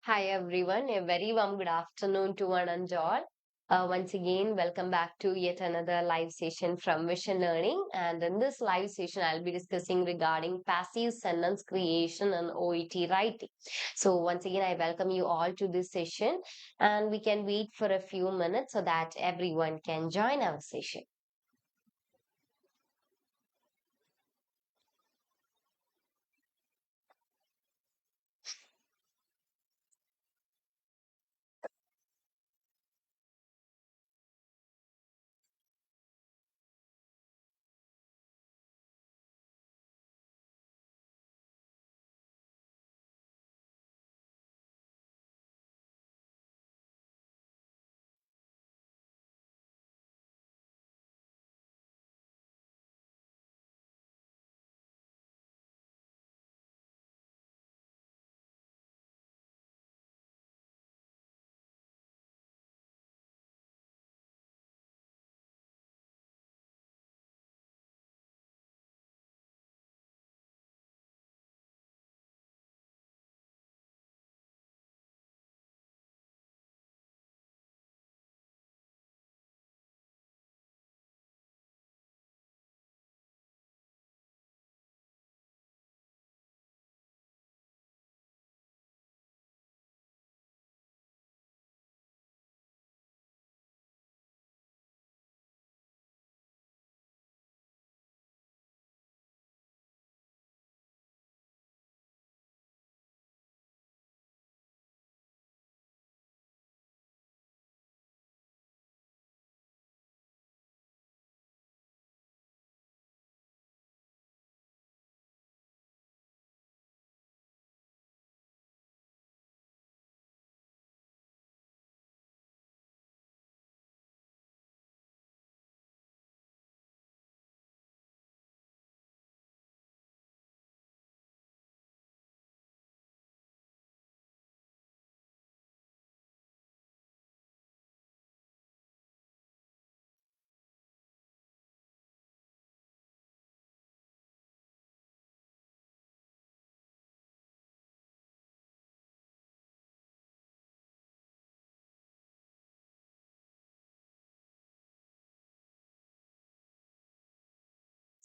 Hi everyone, a very warm good afternoon to one and all. Once again, welcome back to yet another live session from Vision Learning. And in this live session, I'll be discussing regarding passive sentence creation and OET writing. So once again, I welcome you all to this session, and we can wait for a few minutes so that everyone can join our session.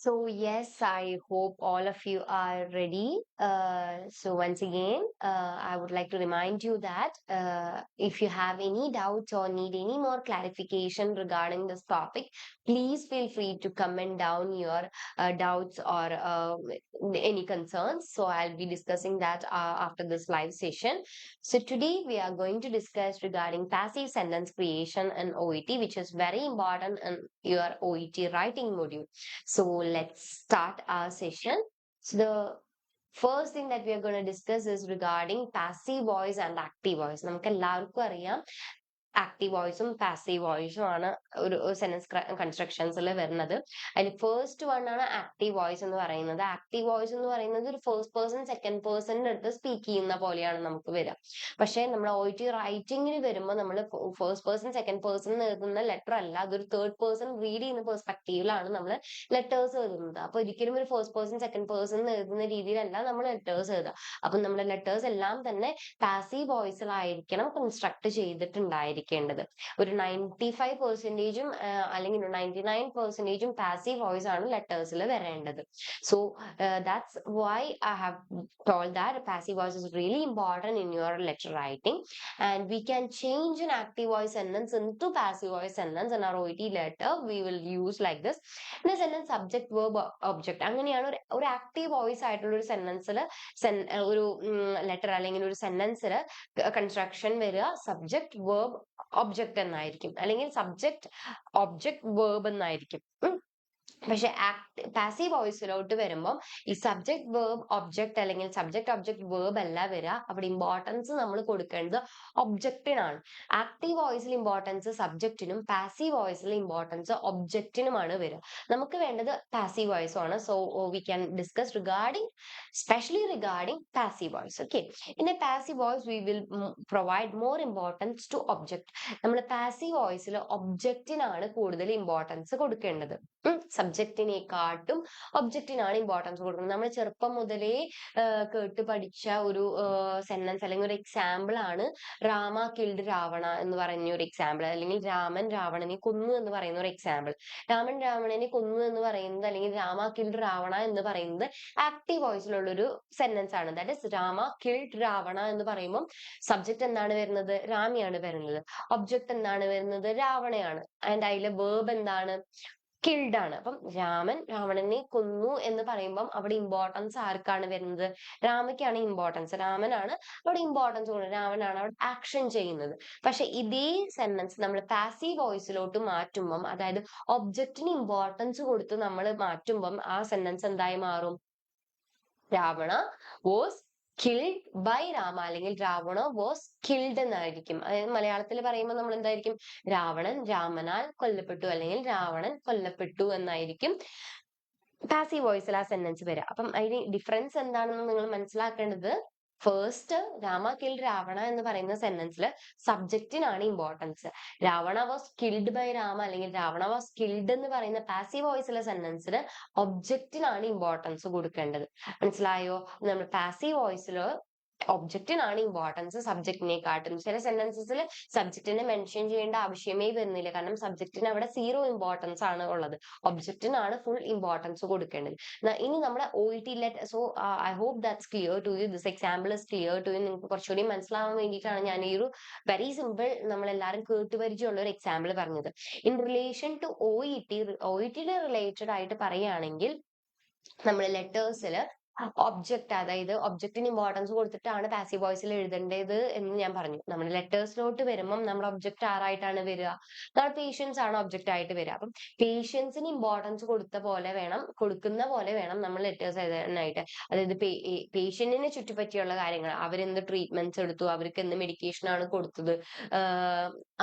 So yes, I hope all of you are ready. So once again, I would like to remind you that if you have any doubts or need any more clarification regarding this topic, please feel free to comment down your doubts or any concerns. So I'll be discussing that after this live session. So today we are going to discuss regarding passive sentence creation and OET, which is very important in your OET writing module. So let's start our session. So the first thing that we are going to discuss is regarding passive voice and active voice. നമുക്ക് എല്ലാവർക്കും അറിയാം active വോയിസും passive വോയിസും ആണ് ഒരു sentence കൺസ്ട്രക്ഷൻസിൽ വരുന്നത്. അതിൽ first one ആണ് active voice എന്ന് പറയുന്നത്. ആക്റ്റീവ് വോയിസ് എന്ന് പറയുന്നത് ഒരു ഫസ്റ്റ് പേഴ്സൺ സെക്കൻഡ് പേഴ്സണിന്റെ അടുത്ത് സ്പീക്ക് ചെയ്യുന്ന പോലെയാണ് നമുക്ക് വരിക. പക്ഷേ നമ്മൾ OET റൈറ്റിംഗിന് വരുമ്പോൾ നമ്മൾ ഫസ്റ്റ് പേഴ്സൺ സെക്കൻഡ് പേഴ്സൺ എഴുതുന്ന ലെറ്റർ അല്ല, അതൊരു തേർഡ് പേഴ്സൺ റീഡ് ചെയ്യുന്ന പെർസ്പെക്റ്റീവിലാണ് നമ്മൾ ലെറ്റേഴ്സ് എഴുതുന്നത്. അപ്പൊ ഒരിക്കലും ഒരു ഫസ്റ്റ് പേഴ്സൺ സെക്കൻഡ് പേഴ്സൺ എഴുതുന്ന രീതിയിലല്ല നമ്മൾ ലെറ്റേഴ്സ് എഴുതുക. അപ്പൊ നമ്മുടെ ലെറ്റേഴ്സ് എല്ലാം തന്നെ പാസീവ് വോയിസിലായിരിക്കണം കൺസ്ട്രക്ട് ചെയ്തിട്ടുണ്ടായിരിക്കേണ്ടത്. ഒരു 95%ഉം അല്ലെങ്കിൽ 99%ഉം പാസീവ് വോയിസ് ആണ് ലെറ്റേഴ്സിൽ വരേണ്ടത്. So that's why I have told that passive voice is really important in your letter writing, and we can change an active voice sentence into passive voice sentence in our OET letter. We will use like this. In a sentence subject verb object അങ്ങനെയാണ് ഒരു active voice ആയിട്ടുള്ള ഒരു സെന്റൻസിൽ ഒരു letter അല്ലെങ്കിൽ ഒരു സെന്റൻസിൽ construction വരിക subject verb object എന്നായിരിക്കും, അല്ലെങ്കിൽ സബ്ജക്ട് ഒബ്ജക്ട് വേർബ് എന്നായിരിക്കും. പക്ഷെ പാസീവ് വോയിസിലോട്ട് വരുമ്പോൾ ഈ സബ്ജക്ട് വേർബ് ഒബ്ജക്റ്റ് അല്ലെങ്കിൽ സബ്ജക്ട് ഒബ്ജക്ട് വേർബ് അല്ല വരിക. അവിടെ ഇമ്പോർട്ടൻസ് നമ്മൾ കൊടുക്കേണ്ടത് ഒബ്ജക്റ്റിനാണ്. ആക്റ്റീവ് വോയിസിൽ ഇമ്പോർട്ടൻസ് സബ്ജക്റ്റിനും പാസീവ് വോയിസിൽ ഇമ്പോർട്ടൻസ് ഒബ്ജക്റ്റിനുമാണ് വരിക. നമുക്ക് വേണ്ടത് പാസീവ് വോയിസ് ആണ്. So we can discuss regarding specially regarding passive voice. Okay, in a passive voice we will provide more importance to object. നമ്മൾ പാസീവ് വോയിസിൽ ഒബ്ജക്റ്റിനാണ് കൂടുതൽ ഇമ്പോർട്ടൻസ് കൊടുക്കേണ്ടത്. സബ്ജക്ട് സബ്ജക്റ്റിനെക്കാട്ടും ഒബ്ജക്റ്റിനാണ് ഇമ്പോർട്ടൻസ് കൊടുക്കുന്നത്. നമ്മൾ ചെറുപ്പം മുതലേ കേട്ട് പഠിച്ച ഒരു സെന്റൻസ് അല്ലെങ്കിൽ ഒരു എക്സാമ്പിൾ ആണ് രാമ കിൽഡ് രാവണ എന്ന് പറയുന്ന ഒരു എക്സാമ്പിൾ, അല്ലെങ്കിൽ രാമൻ രാവണനെ കൊന്നു എന്ന് പറയുന്ന ഒരു എക്സാമ്പിൾ. രാമൻ രാവണനെ കൊന്നു എന്ന് പറയുന്നത്, അല്ലെങ്കിൽ രാമ കിൽഡ് രാവണ എന്ന് പറയുന്നത് ആക്റ്റീവ് വോയിസിലുള്ള ഒരു സെന്റൻസ് ആണ്. That is Rama killed Ravana എന്ന് പറയുമ്പോൾ സബ്ജക്ട് എന്താണ് വരുന്നത്? രാമയാണ് വരുന്നത്. ഒബ്ജക്ട് എന്താണ് വരുന്നത്? രാവണയാണ്. ആൻഡ് അതിലെ വേർബ് എന്താണ്? കിൽഡ് ആണ്. അപ്പം രാമൻ രാവണനെ കൊന്നു എന്ന് പറയുമ്പം അവിടെ ഇമ്പോർട്ടൻസ് ആർക്കാണ് വരുന്നത്? രാമയ്ക്കാണ് ഇമ്പോർട്ടൻസ്. രാമനാണ് അവിടെ ഇമ്പോർട്ടൻസ് കൊടുക്കുന്നത്, രാമനാണ് അവിടെ ആക്ഷൻ ചെയ്യുന്നത്. പക്ഷെ ഇതേ സെന്റൻസ് നമ്മൾ പാസീവ് വോയിസിലോട്ട് മാറ്റുമ്പം, അതായത് ഒബ്ജക്റ്റിന് ഇമ്പോർട്ടൻസ് കൊടുത്ത് നമ്മൾ മാറ്റുമ്പം ആ സെന്റൻസ് എന്തായി മാറും? Ravana was killed by Rama, അല്ലെങ്കിൽ രാവണ വാസ് കിൽഡ് എന്നായിരിക്കും. അതായത് മലയാളത്തിൽ പറയുമ്പോൾ നമ്മൾ എന്തായിരിക്കും? രാവണൻ രാമനാൽ കൊല്ലപ്പെട്ടു, അല്ലെങ്കിൽ രാവണൻ കൊല്ലപ്പെട്ടു എന്നായിരിക്കും പാസീവ് വോയിസിൽ ആ സെന്റൻസ് വരിക. അപ്പം അതിന് ഡിഫറൻസ് എന്താണെന്ന് നിങ്ങൾ മനസ്സിലാക്കേണ്ടത്, ഫസ്റ്റ് രാമ കിൽഡ് രാവണ എന്ന് പറയുന്ന സെന്റൻസിൽ സബ്ജക്റ്റിനാണ് ഇമ്പോർട്ടൻസ്. Ravana was killed by Rama, അല്ലെങ്കിൽ രാവണ വാസ് കിൽഡ് എന്ന് പറയുന്ന പാസീവ് വോയിസിലെ സെന്റൻസിൽ ഒബ്ജക്റ്റിനാണ് ഇമ്പോർട്ടൻസ് കൊടുക്കേണ്ടത്. മനസ്സിലായോ? നമ്മൾ പാസീവ് വോയിസിൽ ഒബ്ജക്റ്റിനാണ് ഇമ്പോർട്ടൻസ് സബ്ജക്റ്റിനെക്കാട്ടും. ചില സെന്റൻസസിൽ സബ്ജക്റ്റിനെ മെൻഷൻ ചെയ്യേണ്ട ആവശ്യമേ വരുന്നില്ല, കാരണം സബ്ജക്റ്റിന് അവിടെ സീറോ ഇമ്പോർട്ടൻസ് ആണ് ഉള്ളത്. ഒബ്ജക്റ്റിനാണ് ഫുൾ ഇമ്പോർട്ടൻസ് കൊടുക്കേണ്ടത്. ഇനി നമ്മുടെ OET let, so I hope that's clear to you, this example is clear to you. നിങ്ങൾക്ക് കുറച്ചുകൂടി മനസ്സിലാവാൻ വേണ്ടിയിട്ടാണ് ഞാൻ ഈ ഒരു വെരി സിമ്പിൾ, നമ്മളെല്ലാവരും കേട്ടുപരിചയമുള്ള ഒരു എക്സാമ്പിൾ പറഞ്ഞത്. In relation to OET related ആയിട്ട് പറയുകയാണെങ്കിൽ, നമ്മൾ ലെറ്റേഴ്സിൽ ഒബ്ജക്റ്റ്, അതായത് ഒബ്ജക്റ്റിന് ഇമ്പോർട്ടൻസ് കൊടുത്തിട്ടാണ് പാസീവ് വോയിസിൽ എഴുതേണ്ടത് എന്ന് ഞാൻ പറഞ്ഞു. നമ്മൾ ലെറ്റേഴ്സിലോട്ട് വരുമ്പം നമ്മുടെ ഒബ്ജക്റ്റ് ആരായിട്ടാണ് വരിക? നമ്മുടെ പേഷ്യൻസ് ആണ് ഒബ്ജക്റ്റ് ആയിട്ട് വരിക. അപ്പം പേഷ്യൻസിന് ഇമ്പോർട്ടൻസ് കൊടുക്കുന്ന പോലെ വേണം നമ്മൾ ലെറ്റേഴ്സ് എഴുതാനായിട്ട്. അതായത് പേഷ്യന്റിനെ ചുറ്റിപ്പറ്റിയുള്ള കാര്യങ്ങൾ, അവരെന്ത് ട്രീറ്റ്മെന്റ്സ് എടുത്തു, അവർക്ക് എന്ത് മെഡിക്കേഷൻ ആണ് കൊടുത്തത്,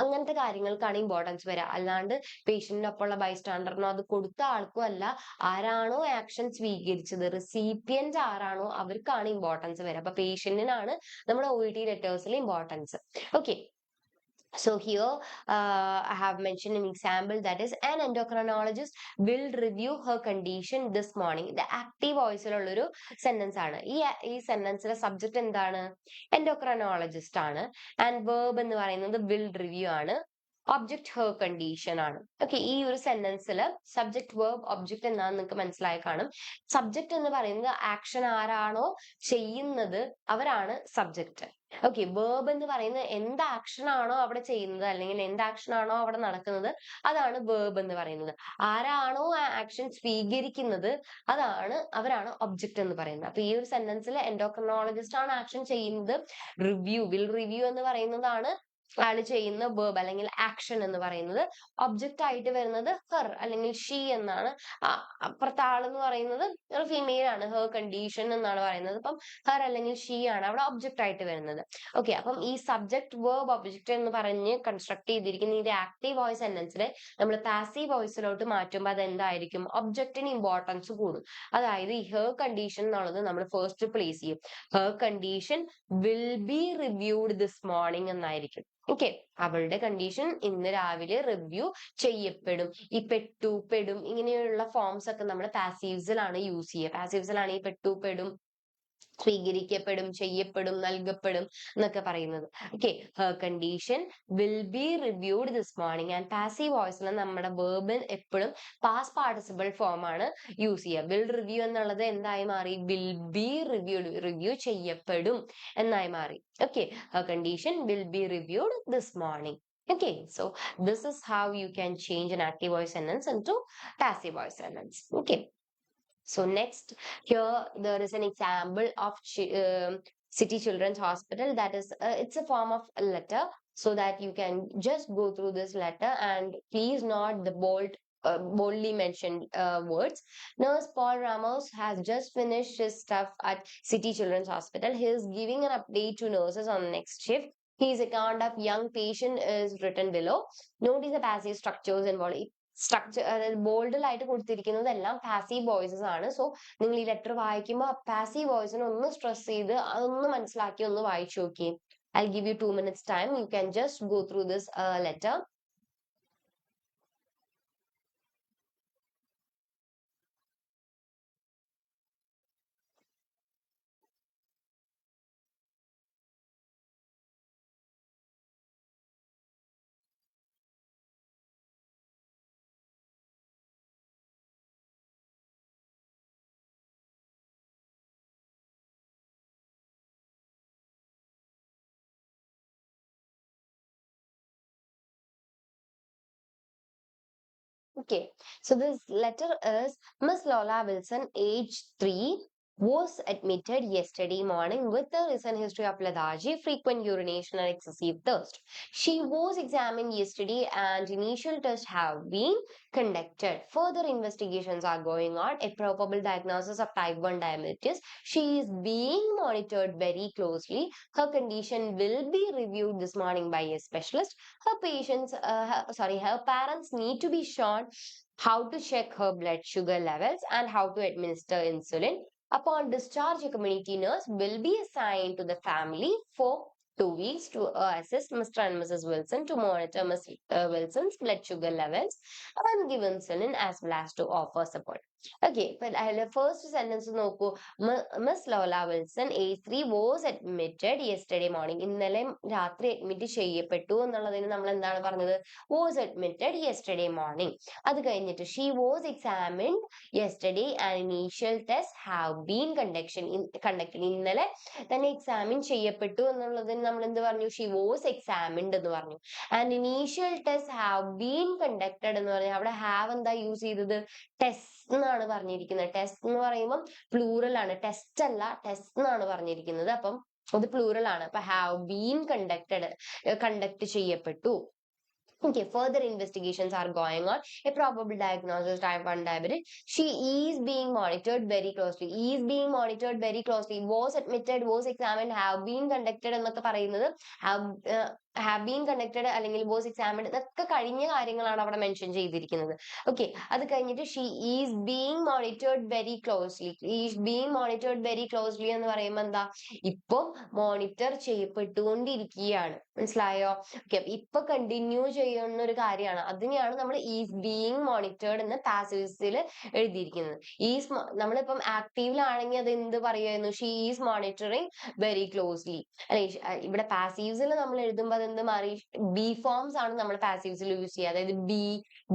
അങ്ങനത്തെ കാര്യങ്ങൾക്കാണ് ഇമ്പോർട്ടൻസ് വരിക. അല്ലാണ്ട് പേഷ്യന്റിനൊപ്പമുള്ള ബൈസ്റ്റാൻഡറിനോ അത് കൊടുത്ത ആൾക്കോ അല്ല. ആരാണോ ആക്ഷൻ സ്വീകരിച്ചത്, റെസിപ്പിയന്റ് ആരാണോ അവർക്കാണ് ഇമ്പോർട്ടൻസ് വരിക. അപ്പൊ പേഷ്യന്റിനാണ് നമ്മുടെ OET ലെറ്റേഴ്സിൽ ഇമ്പോർട്ടൻസ്. Okay. So here I have mentioned an example, that is an endocrinologist will review her condition this morning. The active voice ഉള്ളൊരു സെന്റൻസ് ആണ്. ഈ സെന്റൻസിലെ സബ്ജക്ട് എന്താണ്? എൻഡോക്രൈനോളജിസ്റ്റ് ആണ്. ആൻഡ് വേർബ് എന്ന് പറയുന്നത് will review ആണ്. ഒബ്ജക്ട് her condition ആണ്. Okay. ഈ ഒരു സെന്റൻസിൽ സബ്ജക്ട് വേർബ് ഒബ്ജക്ട് എന്താണെന്ന് നിങ്ങൾക്ക് മനസ്സിലായി കാണും. സബ്ജക്ട് എന്ന് പറയുന്നത് ആക്ഷൻ ആരാണോ ചെയ്യുന്നത് അവരാണ് സബ്ജക്ട്. ഓക്കെ. വേർബ് എന്ന് പറയുന്നത് എന്ത് ആക്ഷൻ ആണോ അവിടെ ചെയ്യുന്നത്, അല്ലെങ്കിൽ എന്ത് ആക്ഷൻ ആണോ അവിടെ നടക്കുന്നത്, അതാണ് വേർബ് എന്ന് പറയുന്നത്. ആരാണോ ആ ആക്ഷൻ സ്വീകരിക്കുന്നത് അവരാണ് ഒബ്ജക്ട് എന്ന് പറയുന്നത്. അപ്പൊ ഈ ഒരു സെന്റൻസിൽ എൻഡോക്രിനോളജിസ്റ്റ് ആണ് ആക്ഷൻ ചെയ്യുന്നത്. വിൽ റിവ്യൂ എന്ന് പറയുന്നതാണ് ആള് ചെയ്യുന്ന വേർബ് അല്ലെങ്കിൽ ആക്ഷൻ എന്ന് പറയുന്നത്. ഒബ്ജക്റ്റ് ആയിട്ട് വരുന്നത് ഹെർ അല്ലെങ്കിൽ ഷീ എന്നാണ്. അപ്പുറത്തെ ആളെന്ന് പറയുന്നത് ഒരു ഫീമെയിൽ ആണ്, ഹെർ കണ്ടീഷൻ എന്നാണ് പറയുന്നത്. അപ്പം ഹെർ അല്ലെങ്കിൽ ഷീ ആണ് അവിടെ ഒബ്ജക്റ്റ് ആയിട്ട് വരുന്നത്. ഓക്കെ. അപ്പം ഈ സബ്ജക്ട് വേർബ് ഒബ്ജക്റ്റ് എന്ന് പറഞ്ഞ് കൺസ്ട്രക്ട് ചെയ്തിരിക്കുന്ന ഈ ആക്റ്റീവ് വോയിസ് സെന്റൻസിനെ നമ്മൾ പാസീവ് വോയിസിലോട്ട് മാറ്റുമ്പോൾ അത് എന്തായിരിക്കും? ഒബ്ജക്റ്റിന് ഇമ്പോർട്ടൻസ് കൂടും. അതായത് ഈ ഹെർ കണ്ടീഷൻ എന്നുള്ളത് നമ്മൾ ഫസ്റ്റ് പ്ലേസ് ചെയ്യും. Her condition will be reviewed this morning എന്നായിരിക്കും. ഓക്കെ. അവളുടെ കണ്ടീഷൻ ഇന്ന് രാവിലെ റിവ്യൂ ചെയ്യപ്പെടും. ഈ പെട്ടു, പെടും ഇങ്ങനെയുള്ള ഫോംസ് ഒക്കെ നമ്മൾ പാസീവ്സിലാണ് യൂസ് ചെയ്യുക. പാസീവ്സിലാണ് ഈ പെട്ടു, പെടും, സ്വീകരിക്കപ്പെടും, ചെയ്യപ്പെടും, നൽകപ്പെടും എന്നൊക്കെ പറയുന്നത്. Okay. Her condition will be reviewed this morning. And passive വോയിസിൽ നമ്മുടെ വേർബിൽ എപ്പോഴും പാസ്റ്റ് പാർട്ടിസിപ്പിൾ ഫോം ആണ് യൂസ് ചെയ്യുക. വിൽ റിവ്യൂ എന്നുള്ളത് എന്തായി മാറി? വിൽ ബി റിവ്യൂഡ്, റിവ്യൂ ചെയ്യപ്പെടും എന്നായി മാറി. Okay. Her condition will be reviewed this morning. Okay, so this is how you can change an active voice sentence into passive voice sentence. Okay. So next, here there is an example of City Children's Hospital. That is, it's a form of a letter, so that you can just go through this letter and please not the boldly mentioned words. Nurse Paul Ramos has just finished his stuff at City Children's Hospital. He is giving an update to nurses on the next shift. His account of young patient is written below. Notice the passive structures involved. Structure, അതായത് ബോൾഡിലായിട്ട് കൊടുത്തിരിക്കുന്നതെല്ലാം passive voices ആണ്. So നിങ്ങൾ ഈ letter വായിക്കുമ്പോൾ passive വോയിസിനെ ഒന്ന് stress ചെയ്ത് അതൊന്ന് മനസ്സിലാക്കി ഒന്ന് വായിച്ചു നോക്കിയേ. I'll give you 2 minutes time. You can just go through this letter. Okay, so this letter is Miss Lola Wilson, age 3, was admitted yesterday morning with a recent history of lethargy, frequent urination, and excessive thirst. She was examined yesterday and initial tests have been conducted. Further investigations are going on. A probable diagnosis of type 1 diabetes. She is being monitored very closely. Her condition will be reviewed this morning by a specialist. Her parents need to be shown how to check her blood sugar levels and how to administer insulin. Upon discharge, a community nurse will be assigned to the family for 2 weeks to assist Mr. and Mrs. Wilson to monitor Ms. Wilson's blood sugar levels and give insulin as well as to offer support. Okay, but അതിലെ first sentence നോക്കൂ. Miss Lola Wilson, age 3, was admitted yesterday morning. ഇന്നലെ രാത്രി admit ചെയ്യപ്പെട്ടു എന്നുള്ളതിന് നമ്മൾ എന്താണ് പറഞ്ഞത്? Was admitted yesterday morning. അത് കഴിഞ്ഞിട്ട് she was examined yesterday and initial tests have been conducted. ഇന്നലെ തന്നെ എക്സാമിൻ ചെയ്യപ്പെട്ടു എന്നുള്ളതിന് നമ്മൾ എന്ത് പറഞ്ഞു? She was examined എന്ന് പറഞ്ഞു. And initial tests have been conducted എന്ന് പറഞ്ഞാൽ അവിടെ have എന്താ യൂസ് ചെയ്തത്? ടെസ്റ്റ് എന്നാണ് പറഞ്ഞിരിക്കുന്നത്. ടെസ്റ്റ് എന്ന് പറയുമ്പോൾ പ്ലൂറൽ ആണ്, ടെസ്റ്റ് അല്ല, ടെസ്റ്റ് എന്നാണ് പറഞ്ഞിരിക്കുന്നത്. അപ്പം അത് പ്ലൂറൽ ആണ്. അപ്പൊ ഹാവ് ബീൻ കണ്ടക്ട് ചെയ്യപ്പെട്ടു. Okay, further investigations are going on. A probable diagnosis type 1 diabetes. She is being monitored very closely. Is being monitored very closely. Was admitted, was examined, have been conducted എന്നൊക്കെ പറയുന്നത് have been conducted അല്ലെങ്കിൽ was examined ഇതൊക്കെ കഴിഞ്ഞ കാര്യങ്ങളാണ് അവിടെ mention ചെയ്തിരിക്കുന്നത്. Okay, അത് കഴിഞ്ഞിട്ട് she is being monitored very closely. Is being monitored very closely എന്ന് പറയുമ്പോൾ എന്താ? ഇപ്പൊ മോണിറ്റർ ചെയ്യപ്പെട്ടുകൊണ്ടിരിക്കുകയാണ്. മനസ്സിലായോ? ഓക്കെ, ഇപ്പൊ കണ്ടിന്യൂ ചെയ്യുന്ന ഒരു കാര്യമാണ്. അതിനെയാണ് നമ്മൾ ഈസ് ബീയിങ് മോണിറ്റേർഡ് എന്ന് പാസീവ്സിൽ എഴുതിയിരിക്കുന്നത്. നമ്മളിപ്പം ആക്റ്റീവിലാണെങ്കിൽ അത് എന്ത് പറയുമായിരുന്നു? She is monitoring very closely അല്ലെ? ഇവിടെ പാസീവ്സിൽ നമ്മൾ എഴുതുമ്പോൾ അതെന്ത് മാറി? ബി ഫോംസ് ആണ് നമ്മൾ പാസീവ്സിൽ യൂസ് ചെയ്യുക. അതായത് ബി,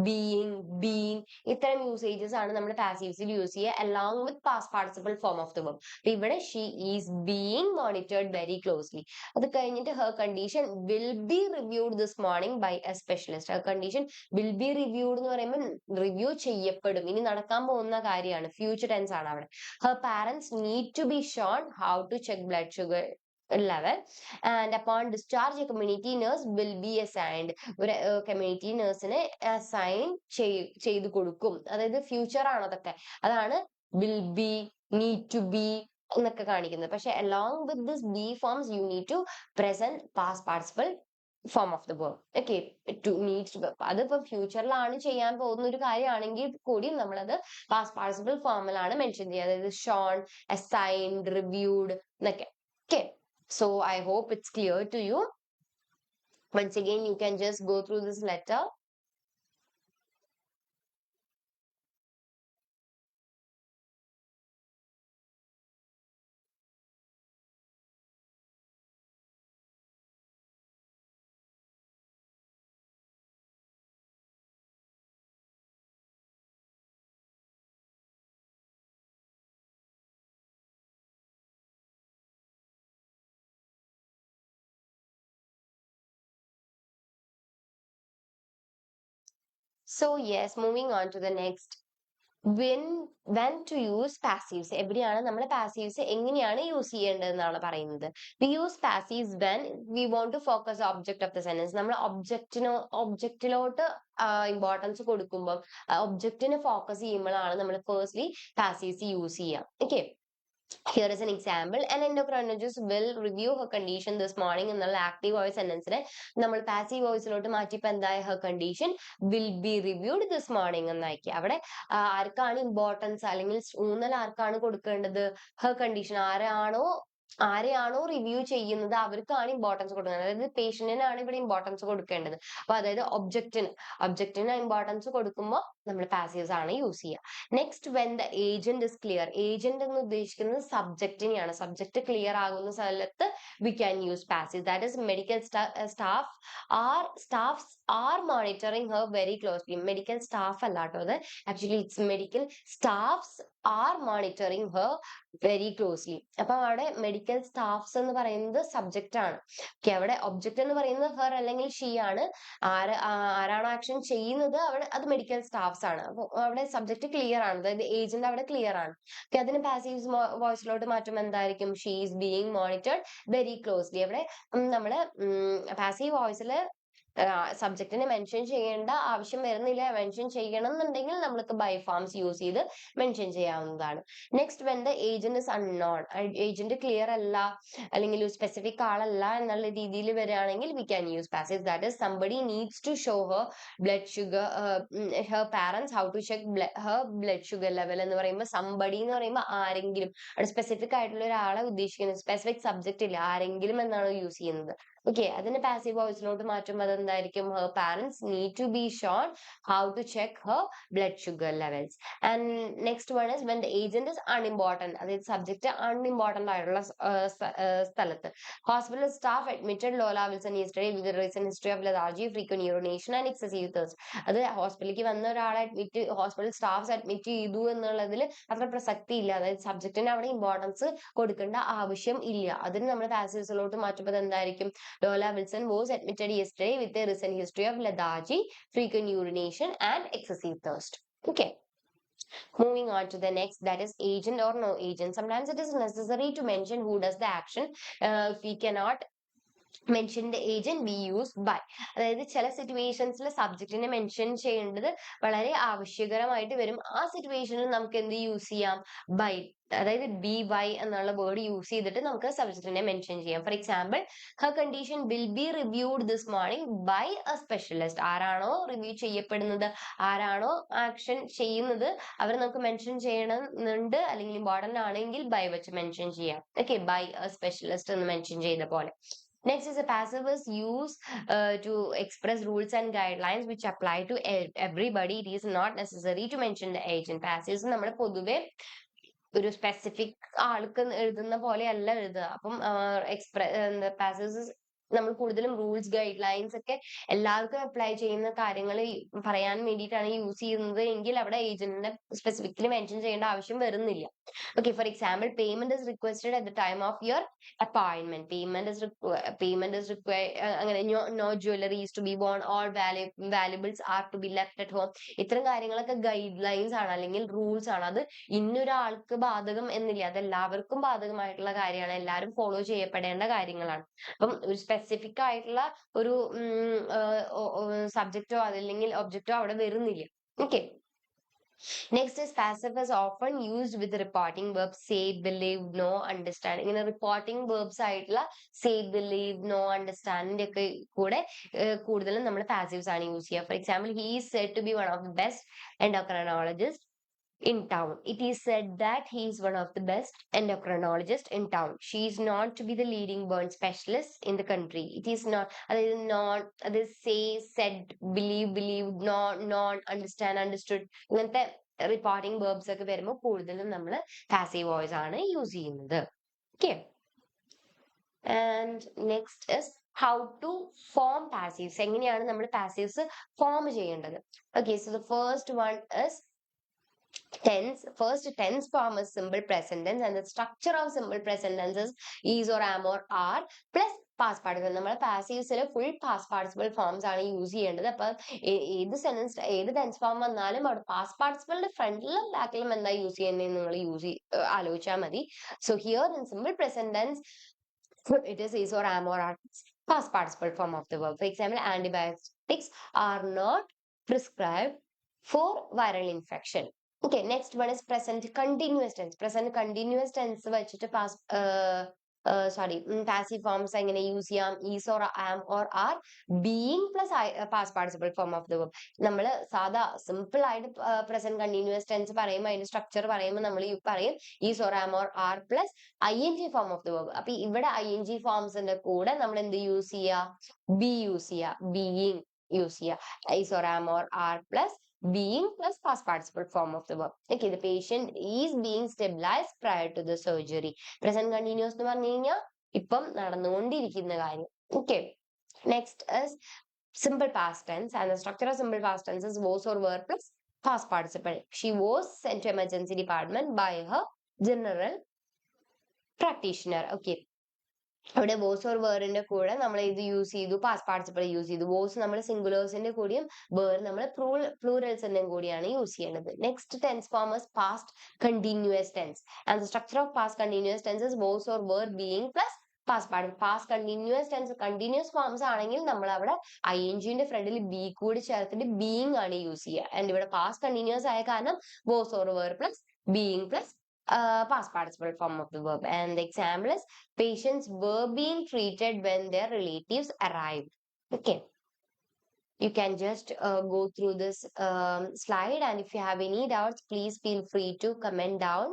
ബീയിങ്, ബീങ് ഇത്തരം യൂസേജസ് ആണ് നമ്മൾ പാസീവ്സിൽ യൂസ് ചെയ്യുക along with past participle form of the verb. അപ്പൊ ഇവിടെ she is being monitored very closely. അത് കഴിഞ്ഞിട്ട് her condition will be reviewed this morning by a specialist. Her condition will be reviewed എന്ന് പറയുമ്പോൾ റിവ്യൂ ചെയ്യപ്പെടും, ഇനി നടക്കാൻ പോകുന്ന കാര്യമാണ്, ഫ്യൂച്ചർ ടെൻസ് ആണ് അവിടെ. Her parents need to be shown how to check blood sugar level and upon discharge a community nurse will be assigned. ഒരു കമ്മ്യൂണിറ്റി നഴ്സിനെ അസൈൻ ചെയ്തു കൊടുക്കും. അതായത് ഫ്യൂച്ചർ ആണ് അതൊക്കെ. അതാണ് will be, need to be എന്നൊക്കെ കാണിക്കുന്നത്. പക്ഷെ along with this be forms you need to present past participle form of the verb. Okay, to needs to. അതിപ്പോ ഫ്യൂച്ചറിലാണ് ചെയ്യാൻ പോകുന്ന ഒരു കാര്യമാണെങ്കിൽ കൂടി നമ്മളത് പാസ്റ്റ് പാർട്ടിസിപ്പൽ ഫോമിലാണ് മെൻഷൻ ചെയ്യുക. അതായത് ഷോൺ, അസൈൻഡ്, റിവ്യൂഡ് എന്നൊക്കെ. Okay, so I hope it's clear to you. Once again, you can just go through this letter. So yes, moving on to the next. When to use passives. എവിടെയാണ് നമ്മൾ പാസീവ്സ് എങ്ങനെയാണ് use ചെയ്യേണ്ടതെന്നാണ് പറയുന്നത്. We use passives when we want to focus the object of the sentence. നമ്മൾ ഒബ്ജക്റ്റിലോട്ട് importance കൊടുക്കുമ്പോൾ ഒബ്ജക്റ്റിനെ focus ചെയ്യുമ്പോഴാണ് നമ്മൾ firstly പാസീവ്സ് use ചെയ്യുക. Okay, here is an example. An endocrinologist will review her condition this morning എന്നുള്ള active voice സെന്റൻസിനെ നമ്മൾ passive വോയിസിലോട്ട് മാറ്റിയപ്പോൾ എന്തായ? her condition will be reviewed this morning എന്നാക്കി. അവിടെ ആർക്കാണ് ഇമ്പോർട്ടൻസ് അല്ലെങ്കിൽ ഊന്നൽ ആർക്കാണ് കൊടുക്കേണ്ടത്? her condition. ആരെയാണോ റിവ്യൂ ചെയ്യുന്നത് അവർക്കാണ് ഇമ്പോർട്ടൻസ് കൊടുക്കുന്നത്. അതായത് പേഷ്യന്റിനാണ് ഇവിടെ ഇമ്പോർട്ടൻസ് കൊടുക്കേണ്ടത്. അപ്പൊ അതായത് ഒബ്ജക്റ്റിന് ഇമ്പോർട്ടൻസ് കൊടുക്കുമ്പോൾ നമ്മൾ പാസീവ്സ് ആണ് യൂസ് ചെയ്യുക. Next, when the agent is clear. Agent എന്ന് ഉദ്ദേശിക്കുന്നത് സബ്ജക്റ്റിനെയാണ്. സബ്ജക്ട് ക്ലിയർ ആകുന്ന സ്ഥലത്ത് we can use passive. That is medical staffs are monitoring her very closely. Medical staff അല്ല കേട്ടോ അത്, actually it's medical staffs are monitoring her very closely. അപ്പൊ അവിടെ മെഡിക്കൽ സ്റ്റാഫ്സ് എന്ന് പറയുന്നത് സബ്ജക്റ്റ് ആണ്. ഓക്കെ, അവിടെ ഒബ്ജക്റ്റ് എന്ന് പറയുന്നത് ഹെർ അല്ലെങ്കിൽ ഷീ ആണ്. ആരാണോ ആക്ഷൻ ചെയ്യുന്നത് അവിടെ അത് മെഡിക്കൽ സ്റ്റാഫ്സ് ആണ്. അപ്പൊ അവിടെ സബ്ജക്റ്റ് ക്ലിയർ ആണ്, അതായത് ഏജന്റ് അവിടെ ക്ലിയർ ആണ്. ഓക്കെ, അതിന് പാസീവ് വോയിസിലോട്ട് മാറ്റും എന്തായിരിക്കും? She is being monitored very closely. അവിടെ നമ്മള് പാസീവ് വോയിസിൽ സബ്ജക്റ്റിനെ മെൻഷൻ ചെയ്യേണ്ട ആവശ്യം വരുന്നില്ല. മെൻഷൻ ചെയ്യണം എന്നുണ്ടെങ്കിൽ നമ്മൾക്ക് ബൈ ഫോംസ് യൂസ് ചെയ്ത് മെൻഷൻ ചെയ്യാവുന്നതാണ്. Next, when the agent is unknown, agent clear അല്ല അല്ലെങ്കിൽ ഒരു സ്പെസിഫിക് ആളല്ല എന്നുള്ള രീതിയിൽ വരികയാണെങ്കിൽ we can use passive. That is somebody needs to show her blood sugar, her parents how to check her blood sugar level എന്ന് പറയുമ്പോൾ somebody എന്ന് പറയുമ്പോൾ ആരെങ്കിലും, അവിടെ സ്പെസിഫിക് ആയിട്ടുള്ള ഒരാളെ ഉദ്ദേശിക്കുന്നത്, സ്പെസിഫിക് സബ്ജക്റ്റ് ഇല്ല, ആരെങ്കിലും എന്നാണ് യൂസ് ചെയ്യുന്നത്. ഓക്കെ, അതിന് പാസീവ് വോയിസിലോട്ട് മാറ്റുമ്പോൾ അതെന്തായിരിക്കും? Her parents need to be shown how to check her blood sugar levels. And next one is when the agent is unimportant, അതായത് സബ്ജക്റ്റ് അൺഇമ്പോർട്ടന്റ് ആയിട്ടുള്ള സ്ഥലത്ത്. Hospital staff admitted Lola Wilson yesterday with recent history of lethargy, frequent urination and excessive thirst. അത് ഹോസ്പിറ്റലിലേക്ക് വന്ന ഒരാളെ hospital staffs admit ചെയ്തു എന്നുള്ളതിൽ അത്ര പ്രസക്തി ഇല്ല, അതായത് സബ്ജക്റ്റിന് അവിടെ ഇമ്പോർട്ടൻസ് കൊടുക്കേണ്ട ആവശ്യം ഇല്ല. അതിന് നമ്മൾ പാസീവ്സിലോട്ട് മാറ്റുമ്പോൾ എന്തായിരിക്കും? Lola Wilson was admitted yesterday with a recent history of lethargy, frequent urination, and excessive thirst. Okay. Moving on to the next, that is agent or no agent. Sometimes it is necessary to mention who does the action. If we cannot mention the agent we use by. അതായത് ചില സിറ്റുവേഷൻസിൽ സബ്ജക്റ്റിനെ mention ചെയ്യേണ്ടത് വളരെ ആവശ്യകരമായിട്ട് വരും. ആ സിറ്റുവേഷനിൽ നമുക്ക് എന്ത് use ചെയ്യാം? ബൈ, അതായത് ബി ബൈ എന്നുള്ള വേർഡ് യൂസ് ചെയ്തിട്ട് നമുക്ക് സബ്ജക്റ്റിനെ മെൻഷൻ ചെയ്യാം. For example, her condition will be reviewed this morning by a specialist. ആരാണോ റിവ്യൂ ചെയ്യപ്പെടുന്നത്, ആരാണോ ആക്ഷൻ ചെയ്യുന്നത്, അവർ നമുക്ക് മെൻഷൻ ചെയ്യണമെന്നുണ്ട് അല്ലെങ്കിൽ ഇമ്പോർട്ടന്റ് ആണെങ്കിൽ ബൈ വെച്ച് മെൻഷൻ ചെയ്യാം. ഓക്കെ, ബൈ എ സ്പെഷ്യലിസ്റ്റ് എന്ന് മെൻഷൻ ചെയ്ത പോലെ. Next is a passive is used to express rules and guidelines which apply to everybody. It is not necessary to mention the agent. Passives നമ്മൾ പൊതുവെ ഒരു specific ആൾക്ക് എഴുതുന്ന പോലെയല്ല എഴുതുക. അപ്പം പാസീവ്സ് നമ്മൾ കൂടുതലും റൂൾസ് ഗൈഡ് ലൈൻസ് ഒക്കെ എല്ലാവർക്കും അപ്ലൈ ചെയ്യുന്ന കാര്യങ്ങൾ പറയാൻ വേണ്ടിയിട്ടാണ് യൂസ് ചെയ്യുന്നത് എങ്കിൽ അവിടെ ഏജന്റിനെ സ്പെസിഫിക്കലി മെൻഷൻ ചെയ്യേണ്ട ആവശ്യം വരുന്നില്ല. Okay, for example, payment is requested at the time of your appointment. Payment is അങ്ങനെ no jewelleries to be borne, all valuables are to be left at home. ഇത്തരം കാര്യങ്ങളൊക്കെ ഗൈഡ് ലൈൻസ് ആണ് അല്ലെങ്കിൽ rules ആണ്. അത് ഇന്നൊരാൾക്ക് ബാധകം എന്നില്ല, അത് എല്ലാവർക്കും ബാധകമായിട്ടുള്ള കാര്യമാണ്, എല്ലാവരും ഫോളോ ചെയ്യപ്പെടേണ്ട കാര്യങ്ങളാണ്. അപ്പം ഒരു സ്പെസിഫിക് ആയിട്ടുള്ള ഒരു സബ്ജക്റ്റോ അതല്ലെങ്കിൽ ഒബ്ജക്റ്റോ അവിടെ വരുന്നില്ല. Okay, next is passive is often used with reporting verbs say, believe, know, understand. ഇങ്ങനെ റിപ്പോർട്ടിംഗ് verbs ആയിട്ടുള്ള say, believe, know, understand ഒക്കെ കൂടെ കൂടുതലും നമ്മൾ പാസീവ്സ് ആണ് യൂസ് ചെയ്യുക. For example, he is said to be one of the best endocrinologists in town. It is said that he is one of the best endocrinologists in town. She is known to be the leading burn specialist in the country. It is not, അതായത് not, അത് say, said, believe, believed, not, understand, understood. ഇങ്ങനത്തെ reporting verbs ഒക്കെ വരുമ്പോൾ കൂടുതലും നമ്മൾ passive voice ആണ് use ചെയ്യുന്നത്. Okay, and next is how to form passives. എങ്ങനെയാണ് നമ്മൾ പാസീവ്സ് ഫോം ചെയ്യേണ്ടത്? Okay, so the first one is tense. First tense form is simple present tense and the structure of simple present tense is or am or are plus past participle. നമ്മൾ പാസീവ്സിൽ full past participle forms ആണ് use ചെയ്യേണ്ടത്. അപ്പൊ ഏത് sentence ഏത് tense form വന്നാലും അവിടെ past പാർട്ടിസിപ്പിളിന്റെ ഫ്രണ്ടിലും ബാക്കിലും എന്താ യൂസ് ചെയ്യുന്നത് നിങ്ങൾ ആലോചിച്ചാൽ മതി. So here in simple present tense it is or am or are past participle form of the verb. For example, antibiotics are not prescribed for viral infection. Okay, next one is present continuous tense. Present continuous tense വെച്ചിട്ട് passive forms എങ്ങനെ use ചെയ്യാം? is or am or are, being plus past participle form of the verb. നമ്മൾ സാധാ simple ആയിട്ട് present continuous tense പറയുമ്പോൾ അതിന്റെ structure പറയുമ്പോൾ നമ്മൾ പറയും is or am or are plus ing form of the verb. അപ്പൊ ഇവിടെ ing ഫോംസിന്റെ കൂടെ നമ്മൾ എന്ത് യൂസ് ചെയ്യുക? be യൂസ് ചെയ്യുക, being യൂസ് ചെയ്യുക. is or am or are plus being plus past participle form of the verb. Okay, the patient is being stabilized prior to the surgery. Present continuous എന്ന് പറഞ്ഞു കഴിഞ്ഞാൽ ഇപ്പം നടന്നുകൊണ്ടിരിക്കുന്ന കാര്യം. Okay, next is simple past tense and the structure of simple past tense is was or were plus past participle. She was sent to emergency department by her general practitioner. Okay. അവിടെ was or വേറിന്റെ കൂടെ നമ്മൾ ഇത് use ചെയ്തു, past participle use ചെയ്തു. Was നമ്മൾ സിംഗുലേഴ്സിന്റെ കൂടിയും വേർ നമ്മൾ പ്ലൂറൽസിന്റെയും കൂടിയാണ് യൂസ് ചെയ്യുന്നത്. Next tense form is past continuous tense and the structure of past continuous tense is was or were being plus past continuous tense. Continuous forms ആണെങ്കിൽ നമ്മൾ അവിടെ ഐഎൻജിന്റെ ഫ്രണ്ടിൽ ബി കൂടി ചേർത്തിട്ട് ബീയിങ് ആണ് യൂസ് ചെയ്യുക. ആൻഡ് ഇവിടെ പാസ്റ്റ് കണ്ടിന്യൂസ് ആയ കാരണം was or were plus being plus past participle form of the verb. And the example is patients were being treated when their relatives arrived. Okay. You can just go through this slide, and if you have any doubts, please feel free to comment down.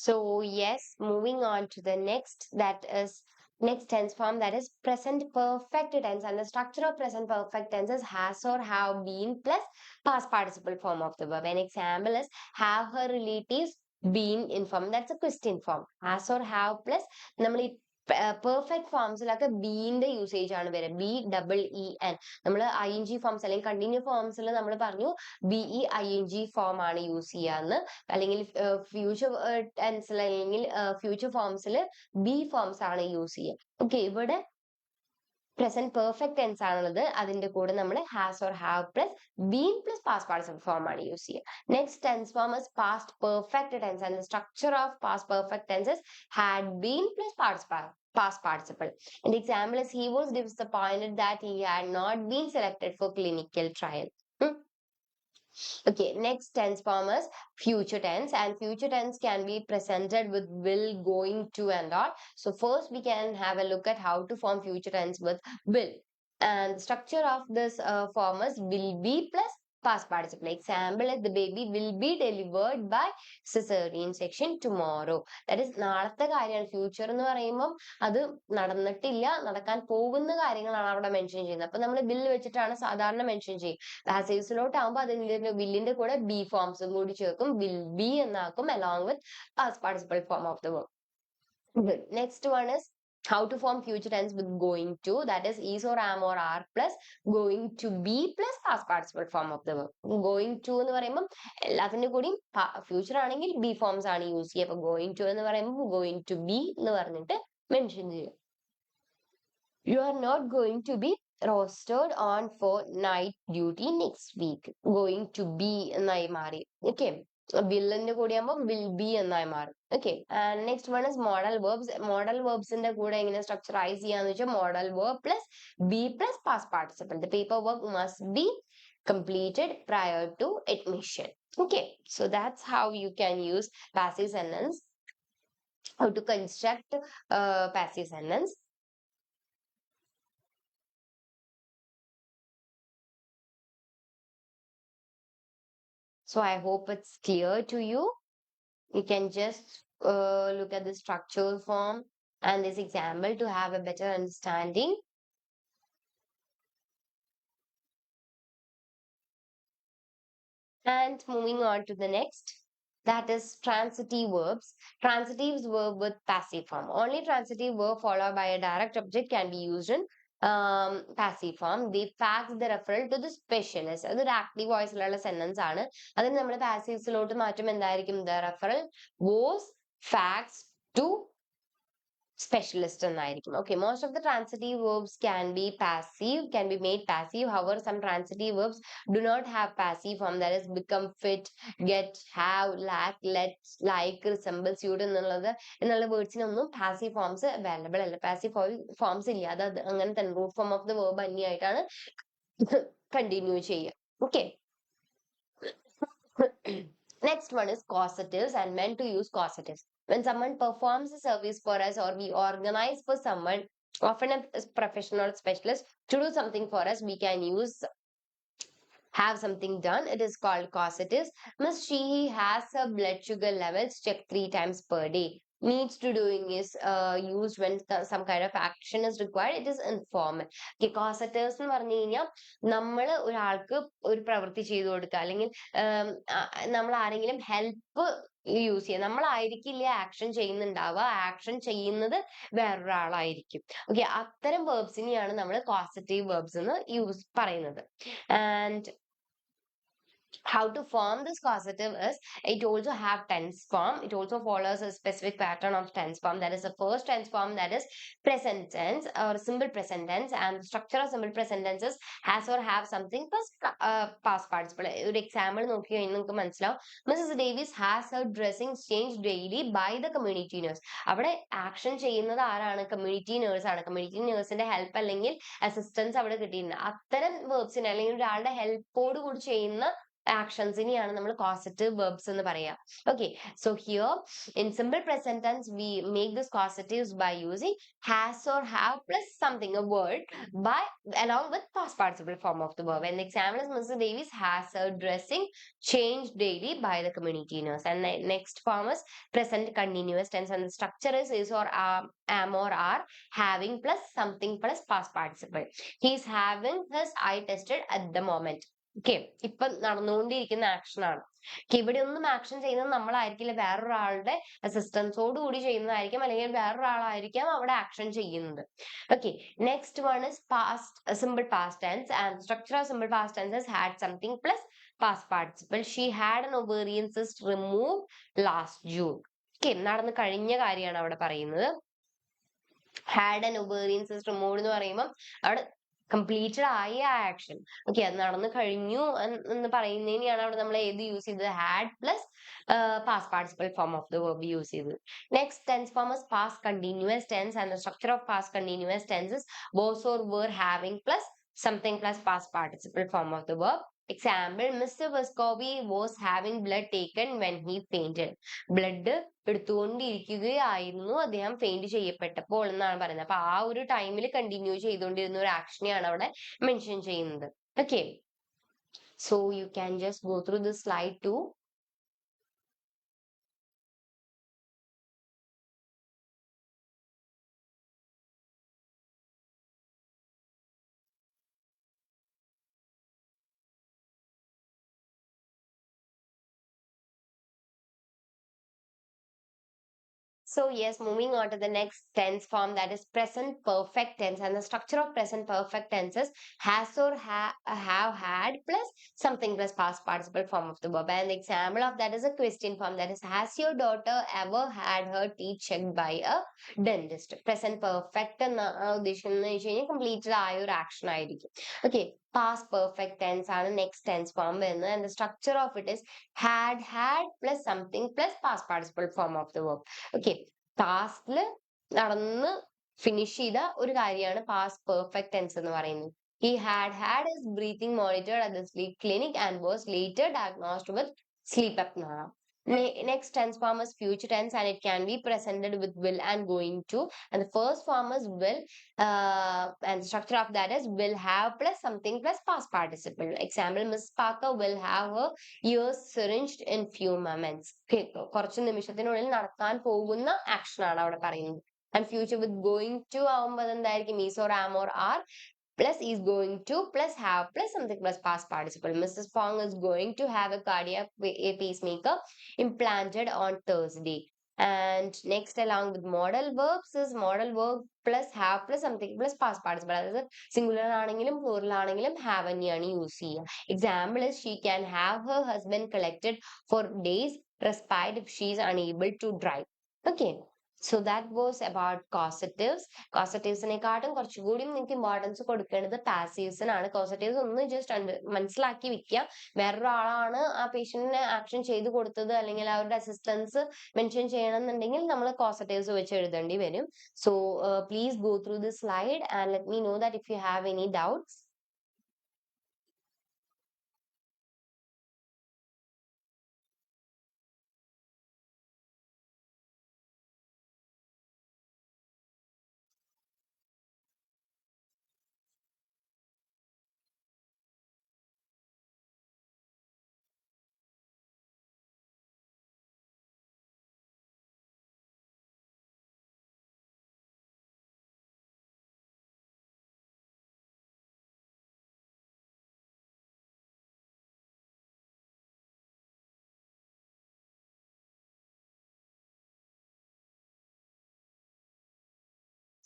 So yes, moving on to the next, that is next tense form, that is present perfect tense, and the structure of present perfect tense is has or have been plus past participle form of the verb. An example is have her relatives been informed. That's a question form. Has or have plus നമ്മൾ perfect ഫോംസിലൊക്കെ ബീന്റെ usage ആണ് വരിക. BEEN. നമ്മൾ ING forms അല്ലെങ്കിൽ continue ഫോംസിൽ നമ്മൾ പറഞ്ഞു BEING form ആണ് use ചെയ്യാന്ന്, അല്ലെങ്കിൽ ഫ്യൂച്ചർ ടെൻസിൽ അല്ലെങ്കിൽ ഫ്യൂച്ചർ ഫോംസിൽ ബി ഫോംസ് ആണ് യൂസ് ചെയ്യുക. ഓക്കെ, ഇവിടെ പ്രസന്റ് പെർഫെക്റ്റ് ടെൻസ് ആണുള്ളത്. അതിന്റെ കൂടെ നമ്മൾ has or have plus been plus past participle form ആണ് യൂസ് ചെയ്യുക. Next tense form is past perfect tense and the structure of past perfect tenses had been plus past participle. And the example is he was disappointed that he had not been selected for clinical trial. Okay, next tense form is future tense, and future tense can be presented with will, going to, and all. So first we can have a look at how to form future tense with will. And the structure of this form is will be plus past participle. Example is the baby will be delivered by cesarean section tomorrow. That is നാളത്തെ കാര്യമാണ്. Future എന്ന് പറയുമ്പോൾ അത് നടന്നിട്ടില്ല, നടക്കാൻ പോകുന്ന കാര്യങ്ങളാണ് അവിടെ മെൻഷൻ ചെയ്യുന്നത്. അപ്പൊ നമ്മൾ വിൽ വെച്ചിട്ടാണ് സാധാരണ മെൻഷൻ ചെയ്യുക. പാസീവ്സിലോട്ടാകുമ്പോൾ അതിന്റെ വില്ലിന്റെ കൂടെ ബി ഫോംസും കൂടി ചേർക്കും, വിൽ ബി എന്നാക്കും along with past participle form of the verb. Good. Next one is how to form future tense with going to, that is or am or are plus going to be plus past participle form of the verb. Going to എന്ന് പറയുമ്പോൾ എല്ലാത്തിന്റെ കൂടിയും future ആണെങ്കിൽ B forms ആണ് use ചെയ്യുക. അപ്പൊ going to എന്ന് പറയുമ്പോൾ going to be എന്ന് പറഞ്ഞിട്ട് മെൻഷൻ ചെയ്യുക. You are not going to be rostered on for night duty next week. Going to be എന്നായി മാറി. Okay. വില്ലിന്റെ കൂടെ ആകുമ്പോൾ വിൽ ബി എന്നായി മാറും. Okay, and next one is modal verbs. Modal വേർബ്സിന്റെ കൂടെ എങ്ങനെ സ്ട്രക്ചറൈസ് ചെയ്യാന്ന് വെച്ചാൽ modal verb plus be plus past participle. The paper work must be completed prior to admission. Okay, so that's how you can use passive sentence, how to construct passive sentence. So I hope it's clear to you. You can just look at the structural form and this example to have a better understanding. And moving on to the next, that is transitive verbs. Transitive verb with passive form. Only transitive verb followed by a direct object can be used in passive form. They fax the referral to the specialist. അതൊരു active വോയിസിലുള്ള sentence ആണ്. അതിന് നമ്മൾ പാസീവ്സിലോട്ട് മാറ്റും. എന്തായിരിക്കും? The referral was faxed to specialist എന്നായിരിക്കും. Okay, most of the transitive verbs can be made passive. However, some transitive verbs do not have passive form, that is become, fit, get, have, lack, let, like, resemble, suit എന്നുള്ള വേർഡ്സിനൊന്നും passive forms available അല്ല. Passive forms ഇല്ല. അത് അങ്ങനെ തന്നെ root form of the verb തന്നെയായിട്ടാണ് continue ചെയ്യുക. Okay, Next one is causatives and when to use causatives. When someone performs a service for us or we organize for someone, often a professional specialist, to do something for us, we can use have something done. It is called causatives. Miss She has her blood sugar levels checked 3 times per day. Needs to doing is used when some kind of action is required. It is informal. Okay, causatives എന്ന് പറഞ്ഞു കഴിഞ്ഞാൽ നമ്മൾ ഒരാൾക്ക് ഒരു പ്രവൃത്തി ചെയ്തു കൊടുക്കുക അല്ലെങ്കിൽ നമ്മൾ ആരെങ്കിലും ഹെൽപ്പ് യൂസ് ചെയ്യുക. നമ്മളായിരിക്കില്ല ആക്ഷൻ ചെയ്യുന്നുണ്ടാവുക, ആക്ഷൻ ചെയ്യുന്നത് വേറൊരാളായിരിക്കും. ഓക്കെ, അത്തരം വേർബ്സിനെയാണ് നമ്മൾ കോസറ്റീവ് വേർബ്സ് എന്ന് പറയുന്നത്. And how to form this causative is it also have tense form. It also follows a specific pattern of tense form. That is the first tense form, that is present tense or simple present tense, and the structure of simple present tense is has or have something plus past participle. ഒരു example നോക്കി കഴിഞ്ഞാൽ നിങ്ങൾക്ക് മനസ്സിലാവും. Mrs Davis has her dressing change daily by the community nurse. അവിടെ action ചെയ്യുന്നത് ആരാണ്? Community nurse ആണ്. Community നേഴ്സിന്റെ ഹെൽപ്പ് അല്ലെങ്കിൽ അസിസ്റ്റൻസ് അവിടെ കിട്ടിയിട്ടുണ്ട്. അത്തരം വേർബ്സിന് അല്ലെങ്കിൽ ഒരാളുടെ ഹെൽപ്പോട് കൂടി ചെയ്യുന്ന actions-ഇനെയാണ് നമ്മൾ causative verbs എന്ന് പറയാ. Okay, so here in simple present tense we make this causatives by using has or have plus something, a word, by along with past participle form of the verb. And the example is Mrs. Davies has her dressing changed daily by the community nurse. And the next form is present continuous tense, and the structure is or am or are, having plus something plus past participle. He is having his eye tested at the moment. Okay, ഇപ്പൊ നടന്നുകൊണ്ടിരിക്കുന്ന action ആണ്. ഇവിടെ ഒന്നും action ചെയ്യുന്നത് നമ്മളായിരിക്കില്ല, വേറൊരാളുടെ അസിസ്റ്റൻസോട് കൂടി ചെയ്യുന്നതായിരിക്കും, അല്ലെങ്കിൽ വേറൊരാളായിരിക്കാം അവിടെ ആക്ഷൻ ചെയ്യുന്നത്. Okay, next one is past simple past tense, and structure of simple past tense had something plus past participle. She had an ovarian cyst removed last June. Okay, നടന്ന് കഴിഞ്ഞ കാര്യമാണ് അവിടെ പറയുന്നത്. Had an ovarian cyst removed എന്ന് പറയുമ്പോൾ അവിടെ completed ആയ action. Okay, അത് നടന്നു കഴിഞ്ഞു എന്ന് പറയുന്നതിനെയാണ് അവിടെ നമ്മൾ ഏത് യൂസ് ചെയ്തത്? Had plus past participle form of the verb use ചെയ്തത്. Next tense form is past continuous tense, and the structure of past continuous tense is was or were having plus something plus past participle form of the verb. Example, Mr. Vascovi was having blood taken when he fainted. ബ്ലഡ് എടുത്തുകൊണ്ടിരിക്കുകയായിരുന്നു അദ്ദേഹം faint ചെയ്യപ്പെട്ടപ്പോൾ എന്നാണ് പറയുന്നത്. അപ്പൊ ആ ഒരു ടൈമിൽ continue ചെയ്തുകൊണ്ടിരുന്ന ഒരു ആക്ഷനെയാണ് അവിടെ മെൻഷൻ ചെയ്യുന്നത്. Okay, so you can just go through this slide too. So yes, moving on to the next tense form, that is present perfect tense, and the structure of present perfect tense is has or have had plus something plus past participle form of the verb. And the example of that is a question form, that is has your daughter ever had her teeth checked by a dentist? Present perfect എന്ന് ഉദ്ദേശിക്കുന്നത് വെച്ച് കഴിഞ്ഞാൽ completed ആയ ഒരു action ആയിരിക്കും. Okay, past perfect tense ആണ് next tense form വരുന്നത്, and the structure of it is had plus something plus past participle form of the verb. Okay, പാസ്റ്റില് നടന്ന് ഫിനിഷ് ചെയ്ത ഒരു കാര്യമാണ് പാസ്റ്റ് പെർഫെക്റ്റ് ടെൻസ് എന്ന് പറയുന്നത്. He had had his breathing monitored at the sleep clinic and was later diagnosed with sleep apnea. Next tense form is future tense, and it can be presented with will and going to. And the first form is will, and the structure of that is will have plus something plus past participle. Example, Miss Parker will have her ears syringed in few moments. കുറച്ച് നിമിഷത്തിനുള്ളിൽ നടക്കാൻ പോകുന്ന action ആണ് അവിടെ പറയുന്നത്. And future with going to ആവുമ്പോൾ എന്തായിരിക്കും? Is or am or are plus is going to plus have plus something plus past participle. Mrs. Fong is going to have a cardiac pacemaker implanted on Thursday. And next, along with modal verbs, is modal verb plus have plus something plus past participle. അതായത് singular ആണെങ്കിലും plural ആണെങ്കിലും have തന്നെയാണ് use ചെയ്യുക. Example is she can have her husband collected for days respite if she is unable to drive. Okay, so that was about causatives. Causatives-നെക്കാട്ടും കുറച്ചുകൂടി നിങ്ങൾക്ക് importance കൊടുക്കേണ്ടത് പാസീവ്സിനാണ്. കോസറ്റീവ്സ് ഒന്ന് just മനസ്സിലാക്കി വെക്കുക. വേറൊരാളാണ് ആ പേഷ്യന്റിന് ആക്ഷൻ ചെയ്ത് കൊടുത്തത് അല്ലെങ്കിൽ അവരുടെ അസിസ്റ്റൻസ് മെൻഷൻ ചെയ്യണമെന്നുണ്ടെങ്കിൽ നമ്മൾ കോസറ്റീവ്സ് വെച്ച് എഴുതേണ്ടി വരും. So please go through this slide and let me know that if you have any doubts.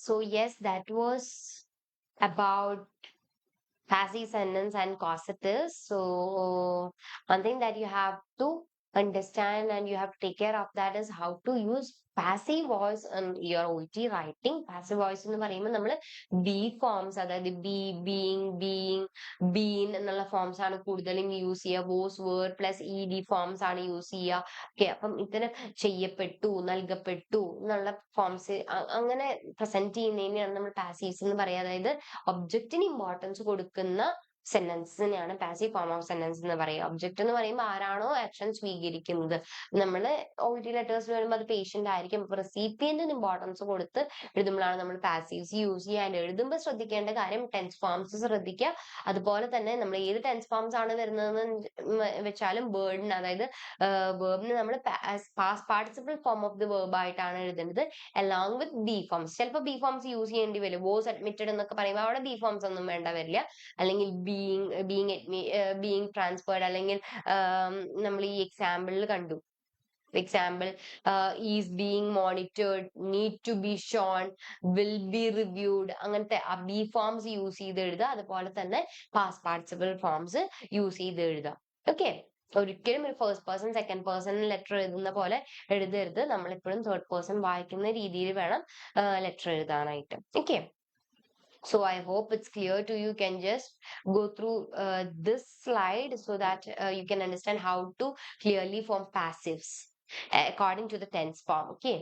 So yes, that was about passive sentence and causatives. So one thing that you have to understand and you have to take care of that is how to use passive voice in your OET writing. Passive voice എന്ന് പറയുമ്പോൾ നമ്മൾ be forms, അതായത് be, been എന്നുള്ള forms ആണ് കൂടുതലും use ചെയ്യുക. Was, were plus E D forms ആണ് use ചെയ്യുക. ഓക്കെ, അപ്പം ഇത്തരം ചെയ്യപ്പെട്ടു, നൽകപ്പെട്ടു എന്നുള്ള ഫോംസ് അങ്ങനെ പ്രസന്റ് ചെയ്യുന്നതിനെയാണ് നമ്മൾ പാസീവ്സ് എന്ന് പറയുക. അതായത് ഒബ്ജക്റ്റിന് ഇമ്പോർട്ടൻസ് കൊടുക്കുന്ന സെന്റൻസിനെയാണ് പാസീവ് ഫോം ഓഫ് സെന്റൻസ് എന്ന് പറയുക. ഒബ്ജക്റ്റ് എന്ന് പറയുമ്പോൾ ആരാണോ ആക്ഷൻ സ്വീകരിക്കുന്നത്, നമ്മൾ OET ലെറ്റേഴ്സ് വരുമ്പോൾ അത് പേഷ്യന്റ് ആയിരിക്കും. അപ്പൊ റെസിപ്പിയന്റിന് ഇമ്പോർട്ടൻസ് കൊടുത്ത് എഴുതുമ്പോഴാണ് നമ്മൾ പാസീവ്സ് യൂസ് ചെയ്യുക. ആൻഡ് എഴുതുമ്പോൾ ശ്രദ്ധിക്കേണ്ട കാര്യം ടെൻസ് ഫോംസ് ശ്രദ്ധിക്കുക. അതുപോലെ തന്നെ നമ്മൾ ഏത് ടെൻസ് ഫോംസ് ആണ് വരുന്നതെന്ന് വെച്ചാലും വേർഡിന്, അതായത് വേർബിന് നമ്മൾ past participle form of the verb ആയിട്ടാണ് എഴുതേണ്ടത്, അലോങ് വിത്ത് ബി ഫോംസ്. ചിലപ്പോൾ ബി ഫോംസ് യൂസ് ചെയ്യേണ്ടി വരും. വാസ് അഡ്മിറ്റഡ് എന്നൊക്കെ പറയുമ്പോൾ അവിടെ ബി ഫോംസ് ഒന്നും വേണ്ട വരില്ല. അല്ലെങ്കിൽ ബീങ് ട്രാൻസ്ഫേർഡ്, അല്ലെങ്കിൽ നമ്മൾ ഈ എക്സാമ്പിളിൽ കണ്ടു. Example, is being monitored, need to be shown, will be reviewed, അങ്ങനത്തെ ആ ബി ഫോംസ് യൂസ് ചെയ്ത് എഴുതുക. അതുപോലെ തന്നെ പാസ്റ്റ് പാർട്ടിസിപ്പിൾ ഫോംസ് യൂസ് ചെയ്ത് എഴുതുക. ഓക്കെ, ഒരിക്കലും ഒരു first person second person letter എഴുതുന്ന പോലെ എഴുതരുത്. നമ്മൾ എപ്പോഴും തേർഡ് പേഴ്സൺ വായിക്കുന്ന രീതിയിൽ വേണം ലെറ്റർ എഴുതാനായിട്ട്. Okay, so I hope it's clear to you. You can just go through this slide so that you can understand how to clearly form passives according to the tense form. Okay.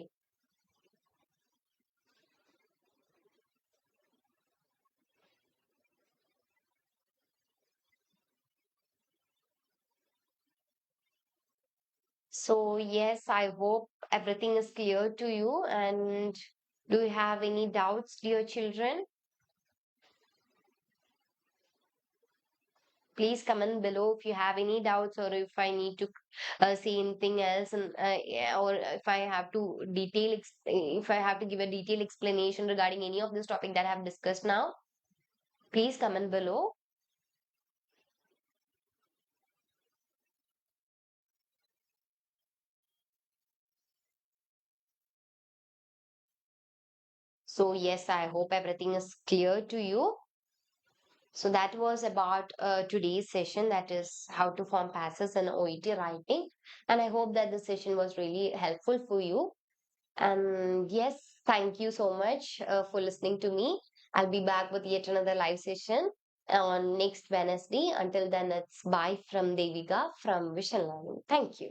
So yes, I hope everything is clear to you. And do you have any doubts, dear children? Please comment below if you have any doubts, or if I need to say anything else, and yeah, or if I have to if I have to give a detailed explanation regarding any of this topic that I have discussed now. Please comment below. So yes, I hope everything is clear to you. So that was about today's session, that is how to form passes in OET writing. And I hope that the session was really helpful for you. And yes, thank you so much for listening to me. I'll be back with yet another live session on next Wednesday. Until then, it's bye from Devika from Vision Learning. Thank you.